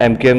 MQM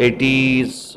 80s,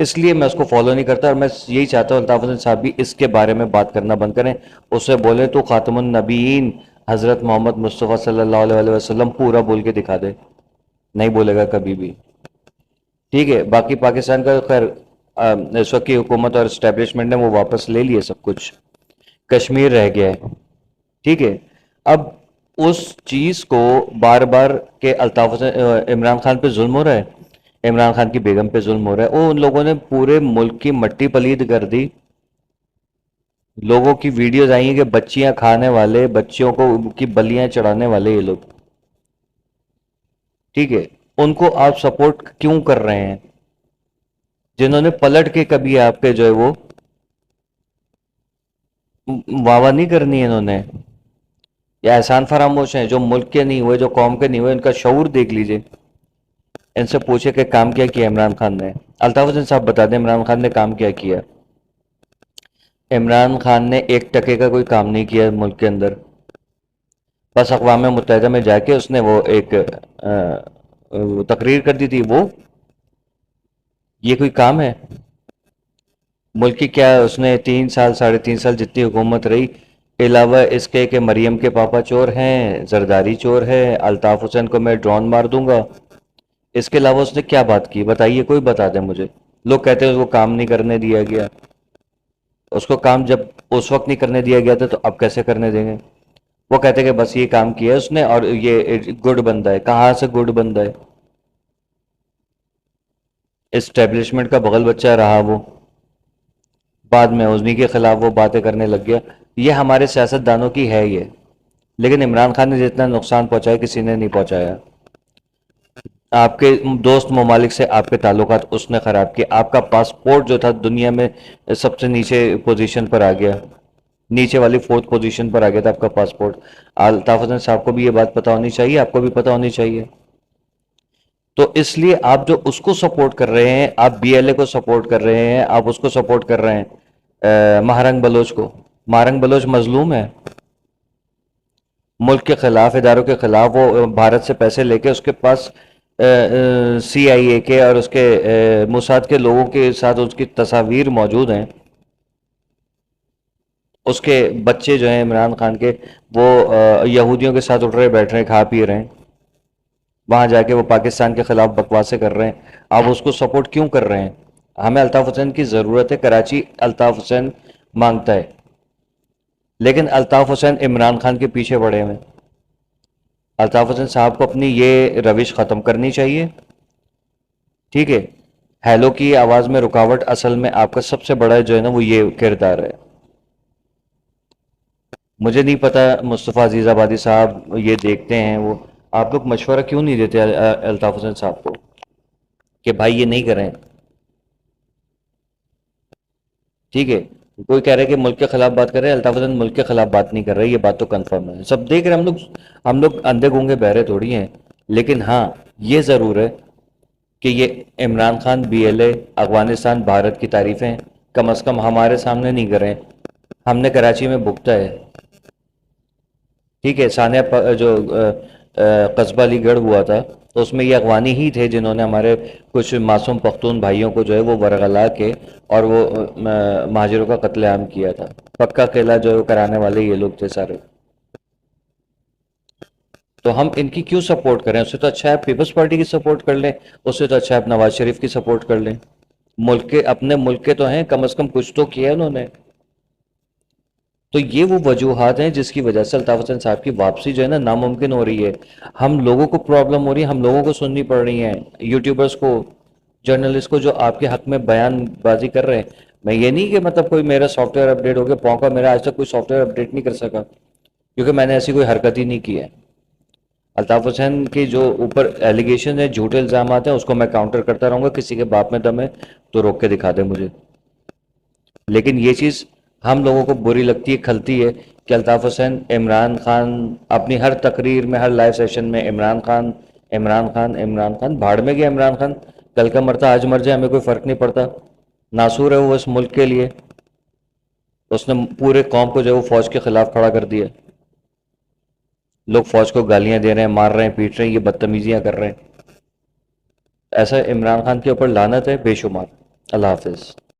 اس لیے میں اس کو فالو نہیں کرتا، اور میں یہی چاہتا ہوں الطاف حسین صاحب بھی اس کے بارے میں بات کرنا بند کریں. اسے بولے تو خاتم النبیین حضرت محمد مصطفیٰ صلی اللہ علیہ وسلم پورا بول کے دکھا دے. نہیں بولے گا کبھی بھی. ٹھیک ہے. باقی پاکستان کا خیر اس وقت کی حکومت اور اسٹیبلشمنٹ نے وہ واپس لے لیے سب کچھ. کشمیر رہ گیا ہے. ٹھیک ہے. اب اس چیز کو بار بار کہ الطاف حسین عمران خان پہ ظلم ہو رہا ہے، عمران خان کی بیگم پہ ظلم ہو رہا ہے، وہ ان لوگوں نے پورے ملک کی مٹی پلید کر دی. لوگوں کی ویڈیوز آئی ہیں کہ بچیاں کھانے والے، بچیوں کو کی بلیاں چڑھانے والے یہ لوگ. ٹھیک ہے. ان کو آپ سپورٹ کیوں کر رہے ہیں؟ جنہوں نے پلٹ کے کبھی آپ پہ جو ہے وہ واہ نہیں کرنی ہے، انہوں نے یا احسان فراموش ہیں، جو ملک کے نہیں ہوئے، جو قوم کے نہیں ہوئے، ان کا شعور دیکھ لیجئے. ان سے پوچھے کہ کام کیا کیا عمران خان نے. الطاف حسین صاحب بتا دیں عمران خان نے کام کیا کیا. عمران خان نے ایک ٹکے کا کوئی کام نہیں کیا ملک کے اندر. بس اقوام متحدہ میں جا کے اس نے وہ ایک تقریر کر دی تھی. وہ یہ کوئی کام ہے ملک کی؟ کیا اس نے 3 سال 3.5 سال جتنی حکومت رہی، علاوہ اس کے کہ مریم کے پاپا چور ہیں، زرداری چور ہے، الطاف حسین کو میں ڈرون مار دوں گا، اس کے علاوہ اس نے کیا بات کی؟ بتائیے، کوئی بتا دے مجھے. لوگ کہتے ہیں اس کو کام نہیں کرنے دیا گیا. اس کو کام جب اس وقت نہیں کرنے دیا گیا تھا تو اب کیسے کرنے دیں گے؟ وہ کہتے ہیں کہ بس یہ کام کیا ہے اس نے اور یہ گڈ بندہ ہے. کہاں سے گڈ بندہ ہے؟ اسٹیبلشمنٹ کا بغل بچہ رہا وہ. بعد میں انہی کے خلاف وہ باتیں کرنے لگ گیا. یہ ہمارے سیاست دانوں کی ہے یہ. لیکن عمران خان نے جتنا نقصان پہنچایا کسی نے نہیں پہنچایا. آپ کے دوست ممالک سے آپ کے تعلقات اس نے خراب کیے. آپ کا پاسپورٹ جو تھا دنیا میں سب سے نیچے پوزیشن پر آ گیا، نیچے والی 4تھ پوزیشن پر آ گیا تھا آپ کا پاسپورٹ. الطاف حسین صاحب کو بھی یہ بات پتہ ہونی چاہیے، آپ کو بھی پتہ ہونی چاہیے. تو اس لیے آپ جو اس کو سپورٹ کر رہے ہیں، آپ بی ایل اے کو سپورٹ کر رہے ہیں، آپ اس کو سپورٹ کر رہے ہیں مہرنگ بلوچ کو. مہرنگ بلوچ مظلوم ہے ملک کے خلاف، اداروں کے خلاف. وہ بھارت سے پیسے لے کے اس کے پاس سی آئی اے کے اور اس کے موساد کے لوگوں کے ساتھ اس کی تصاویر موجود ہیں. اس کے بچے جو ہیں عمران خان کے، وہ یہودیوں کے ساتھ اٹھ رہے بیٹھ رہے ہیں، کھا پی رہے ہیں. وہاں جا کے وہ پاکستان کے خلاف بکواسیں کر رہے ہیں. آپ اس کو سپورٹ کیوں کر رہے ہیں؟ ہمیں الطاف حسین کی ضرورت ہے. کراچی الطاف حسین مانگتا ہے، لیکن الطاف حسین عمران خان کے پیچھے پڑے ہوئے. الطاف حسین صاحب کو اپنی یہ روش ختم کرنی چاہیے. ٹھیک ہے. ہیلو کی آواز میں رکاوٹ اصل میں آپ کا سب سے بڑا جو ہے نا وہ یہ کردار ہے. مجھے نہیں پتا مصطفیٰ عزیز آبادی صاحب یہ دیکھتے ہیں، وہ آپ لوگ مشورہ کیوں نہیں دیتے الطاف حسین صاحب کو کہ بھائی یہ نہیں کریں؟ ٹھیک ہے. کوئی کہہ رہے کہ ملک کے خلاف بات کر رہے ہیں، الطاف حسین ملک کے خلاف بات نہیں کر رہے، یہ بات تو کنفرم ہے، سب دیکھ رہے ہیں. ہم لوگ اندھے گونگے بہرے تھوڑی ہیں. لیکن ہاں یہ ضرور ہے کہ یہ Imran Khan B L A Afghanistan Bharat کی تعریفیں کم از کم ہمارے سامنے نہیں کریں. ہم نے کراچی میں بھگتا ہے. ٹھیک ہے. ثانیہ جو قصبہ علی گڑھ ہوا تھا تو اس میں یہ افغانی ہی تھے جنہوں نے ہمارے کچھ معصوم پختون بھائیوں کو جو ہے وہ ورغلا کے اور وہ مہاجروں کا قتل عام کیا تھا. پکا قلعہ جو ہے وہ کرانے والے یہ لوگ تھے سارے. تو ہم ان کی کیوں سپورٹ کریں؟ اس سے تو اچھا ہے پیپلز پارٹی کی سپورٹ کر لیں. اس سے تو اچھا ہے نواز شریف کی سپورٹ کر لیں. ملک کے اپنے ملک کے تو ہیں، کم از کم کچھ تو کیا انہوں نے. تو یہ وہ وجوہات ہیں جس کی وجہ سے الطاف حسین صاحب کی واپسی جو ہے نا ناممکن ہو رہی ہے. ہم لوگوں کو پرابلم ہو رہی ہے، ہم لوگوں کو سننی پڑ رہی ہیں، یوٹیوبرز کو، جرنلسٹ کو جو آپ کے حق میں بیان بازی کر رہے ہیں. میں یہ نہیں کہ مطلب کوئی میرا سافٹ ویئر اپڈیٹ ہو گیا پونکا، میرا آج تک کوئی سافٹ ویئر اپڈیٹ نہیں کر سکا کیونکہ میں نے ایسی کوئی حرکت ہی نہیں کی ہے. الطاف حسین کے جو اوپر ایلیگیشن ہے، جھوٹے الزامات ہیں، اس کو میں کاؤنٹر کرتا رہوں گا. کسی کے باپ میں دم ہے تو روک کے دکھا دے مجھے. لیکن یہ چیز ہم لوگوں کو بری لگتی ہے، کھلتی ہے کہ الطاف حسین عمران خان اپنی ہر تقریر میں، ہر لائیو سیشن میں عمران خان عمران خان عمران خان. بھاڑ میں گیا عمران خان، کل کا مرتا آج مر جائے ہمیں کوئی فرق نہیں پڑتا. ناصور ہے وہ اس ملک کے لیے. اس نے پورے قوم کو جو ہے وہ فوج کے خلاف کھڑا کر دیا. لوگ فوج کو گالیاں دے رہے ہیں، مار رہے ہیں، پیٹ رہے ہیں، یہ بدتمیزیاں کر رہے ہیں. ایسا عمران خان کے اوپر لعنت ہے بے شمار. اللہ حافظ.